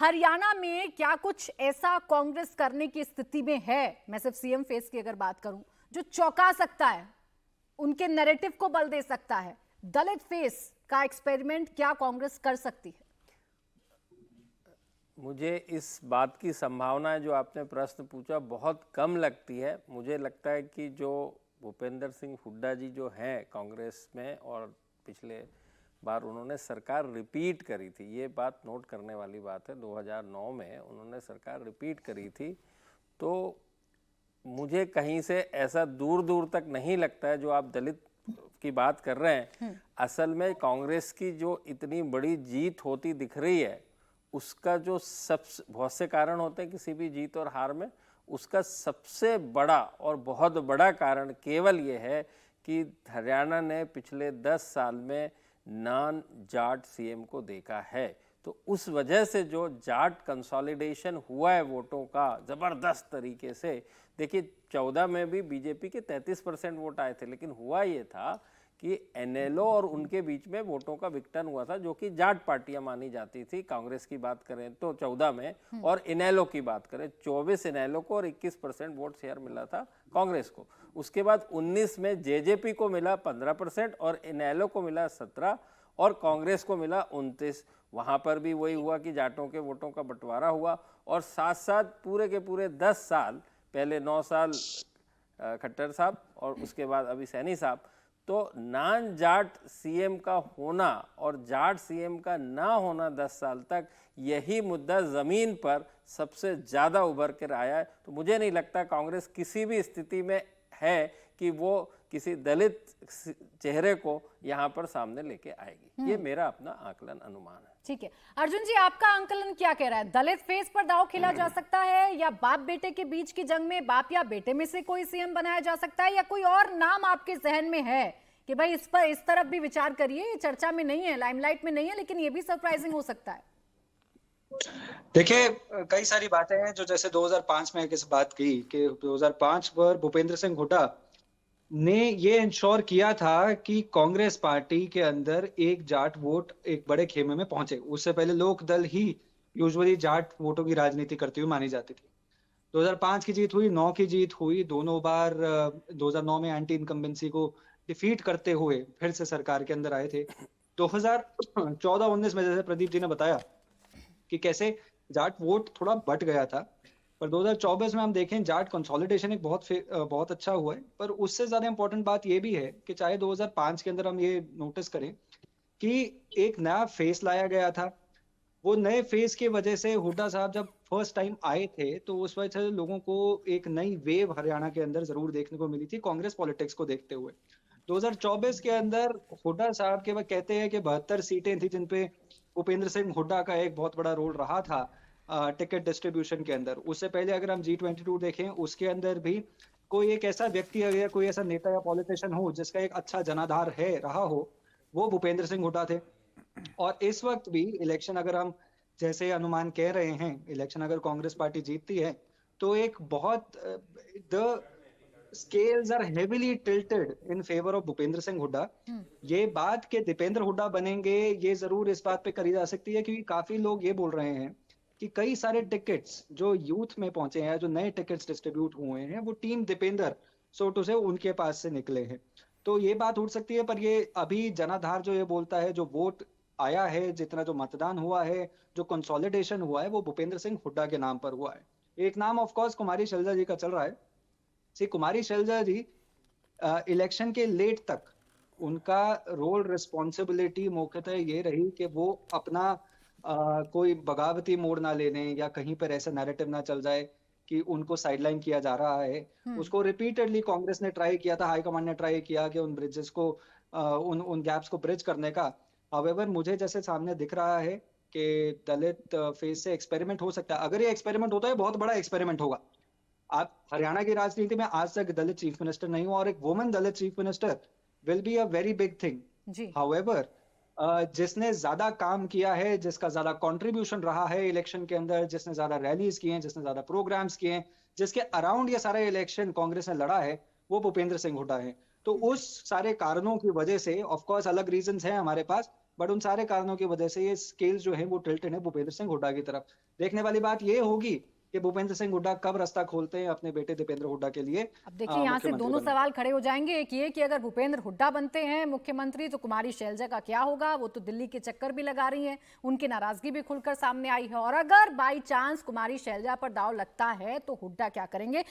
हरियाणा में क्या कुछ ऐसा कांग्रेस करने की स्थिति में है, मैं सिर्फ सीएम फेस की अगर बात करूं, जो चौंका सकता है, उनके नैरेटिव को बल दे सकता है? दलित फेस का एक्सपेरिमेंट क्या कांग्रेस कर सकती है? मुझे इस बात की संभावना जो आपने प्रश्न पूछा बहुत कम लगती है। मुझे लगता है कि जो भूपेंद्र सिंह हुड्डा जी जो हैं कांग्रेस में, और पिछले बार उन्होंने सरकार रिपीट करी थी, ये बात नोट करने वाली बात है, 2009 में उन्होंने सरकार रिपीट करी थी। तो मुझे कहीं से ऐसा दूर दूर तक नहीं लगता है जो आप दलित की बात कर रहे हैं। असल में कांग्रेस की जो इतनी बड़ी जीत होती दिख रही है, उसका जो सबसे बहुत से कारण होते हैं किसी भी जीत और हार में, उसका सबसे बड़ा और बहुत बड़ा कारण केवल ये है कि हरियाणा ने पिछले 10 साल में नॉन जाट सीएम को देखा है। तो उस वजह से जो जाट कंसोलिडेशन हुआ है वोटों का ज़बरदस्त तरीके से, देखिए 14 में भी बीजेपी के 33% वोट आए थे, लेकिन हुआ ये था कि एनएलओ और उनके बीच में वोटों का विघटन हुआ था, जो कि जाट पार्टियां मानी जाती थी। कांग्रेस की बात करें तो 14 में, और इनेलो की बात करें 24 इनेलो को और 21% वोट शेयर मिला था कांग्रेस को। उसके बाद 19 में जेजेपी को मिला 15% और इनेलो को मिला 17 और कांग्रेस को मिला 29। वहां पर भी वही हुआ कि जाटों के वोटों का बंटवारा हुआ। और साथ साथ पूरे के पूरे 10 साल, पहले 9 साल खट्टर साहब और उसके बाद अभी सैनी साहब, तो नॉन जाट सीएम का होना और जाट सीएम का ना होना 10 साल तक, यही मुद्दा जमीन पर सबसे ज्यादा उभर कर आया है। तो मुझे नहीं लगता कांग्रेस किसी भी स्थिति में है कि वो किसी दलित चेहरे को यहाँ पर सामने लेके आएगी। ये मेरा अपना आकलन अनुमान है। ठीक है अर्जुन जी, आपका आंकलन क्या कह रहा है? दलित फेस पर दांव खेला जा सकता है, या बाप बेटे के बीच की जंग में बाप या बेटे में से कोई सीएम बनाया जा सकता है, या कोई और नाम आपके जहन में है कि भाई इस पर इस तरफ भी विचार करिए, चर्चा में नहीं है, लाइमलाइट में नहीं है, लेकिन ये भी सरप्राइजिंग हो सकता है? देखिए, कई सारी बातें हैं जो, जैसे 2005 में किस बात की कि 2005 पर भूपेंद्र सिंह हुड्डा ने ये इंश्योर किया था कि कांग्रेस पार्टी के अंदर एक जाट वोट एक बड़े खेमे में पहुंचे। उससे पहले लोक दल ही यूजुअली जाट वोटों की राजनीति करती हुई मानी जाती थी। 2005 की जीत हुई, 9 की जीत हुई, दोनों बार 2009 में एंटी इनकम्बेंसी को डिफीट करते हुए फिर से सरकार के अंदर आए थे। 2014-19 में जैसे प्रदीप जी ने बताया कि कैसे जाट वोट थोड़ा बट गया था, पर 2024 में हम देखें जाट कंसोलिडेशन एक बहुत अच्छा हुआ है। पर उससे ज्यादा इंपॉर्टेंट बात ये भी है कि चाहे 2005 के अंदर हम ये नोटिस करें कि एक नया फेस लाया गया था, वो नए फेस की वजह से हुड्डा साहब जब फर्स्ट टाइम आए थे तो उस वजह से लोगों को एक नई वेव हरियाणा के अंदर जरूर देखने को मिली थी कांग्रेस पॉलिटिक्स को देखते हुए। 2024 के अंदर हुड्डा साहब के, वह कहते हैं कि 72 सीटें थी जिनपे भूपेंद्र सिंह हुड्डा का एक बहुत बड़ा रोल रहा था टिकट डिस्ट्रीब्यूशन के अंदर। उससे पहले अगर हम G22 देखें, उसके अंदर भी कोई एक ऐसा व्यक्ति या कोई ऐसा नेता या पॉलिटिशियन हो जिसका एक अच्छा जनाधार है रहा हो, वो भूपेंद्र सिंह हुड्डा थे। और इस वक्त भी इलेक्शन अगर हम जैसे अनुमान कह रहे हैं, इलेक्शन अगर कांग्रेस पार्टी जीतती है तो एक बहुत the scales are heavily tilted in favour of Bhupinder Singh Hooda. ये बात के दीपेंद्र हुड्डा बनेंगे, ये जरूर इस बात पे करी जा सकती है, क्योंकि काफी लोग ये बोल रहे हैं कि कई सारे टिकट्स जो यूथ में पहुंचे हैं, जो नए टिकट्स डिस्ट्रीब्यूट हुए हैं, वो टीम दीपेंद्र सोटो से उनके पास से निकले हैं। तो ये बात उठ सकती है। पर ये अभी जनाधार जो ये बोलता है, जो वोट आया है, जितना जो मतदान हुआ है, जो कंसोलिडेशन हुआ है, वो भूपेंद्र सिंह हुड्डा के नाम पर हुआ है। एक नाम ऑफ कोर्स कुमारी शैलजा जी का चल रहा है। सी कुमारी शैलजा जी इलेक्शन के लेट तक उनका रोल रिस्पॉन्सिबिलिटी मुख्यतः ये रही कि वो अपना कोई बगावती मोड़ ना लेने, या कहीं पर ऐसा नैरेटिव ना चल जाए कि उनको साइडलाइन किया जा रहा है। उसको रिपीटेडली कांग्रेस ने ट्राई किया था, हाईकमांड ने ट्राई किया कि उन ब्रिजेस को उन गैप्स को ब्रिज करने का। हाउएवर मुझे जैसे सामने दिख रहा है कि दलित फेस से एक्सपेरिमेंट हो सकता है। अगर ये एक्सपेरिमेंट होता है, बहुत बड़ा एक्सपेरिमेंट होगा। आप हरियाणा की राजनीति में आज तक दलित चीफ मिनिस्टर नहीं हुआ, और एक woman Dalit chief minister will be a very big thing. However जिसने ज्यादा काम किया है, जिसका ज्यादा कंट्रीब्यूशन रहा है इलेक्शन के अंदर, जिसने ज्यादा रैलीज किए हैं, जिसने ज्यादा प्रोग्राम्स किए हैं, जिसके अराउंड ये सारा इलेक्शन कांग्रेस ने लड़ा है, वो भूपेंद्र सिंह हुड्डा है। तो उस सारे कारणों की वजह से ऑफ कोर्स अलग रीजंस हैं हमारे पास, बट उन सारे कारणों की वजह से ये स्केल जो है वो टिल्टेड है भूपेंद्र सिंह हुड्डा की तरफ। देखने वाली बात ये होगी कि भूपेंद्र सिंह हुड्डा कब रास्ता खोलते हैं अपने बेटे दीपेंद्र हुड्डा के लिए अब देखिए यहाँ से मुख्यमंत्री दोनों बनने सवाल खड़े हो जाएंगे। एक ये कि अगर भूपेंद्र हुड्डा बनते हैं मुख्यमंत्री तो कुमारी शैलजा का क्या होगा? वो तो दिल्ली के चक्कर भी लगा रही हैं, उनकी नाराजगी भी खुलकर सामने आई है। और अगर बाई चांस कुमारी शैलजा पर दांव लगता है तो हुड्डा क्या करेंगे?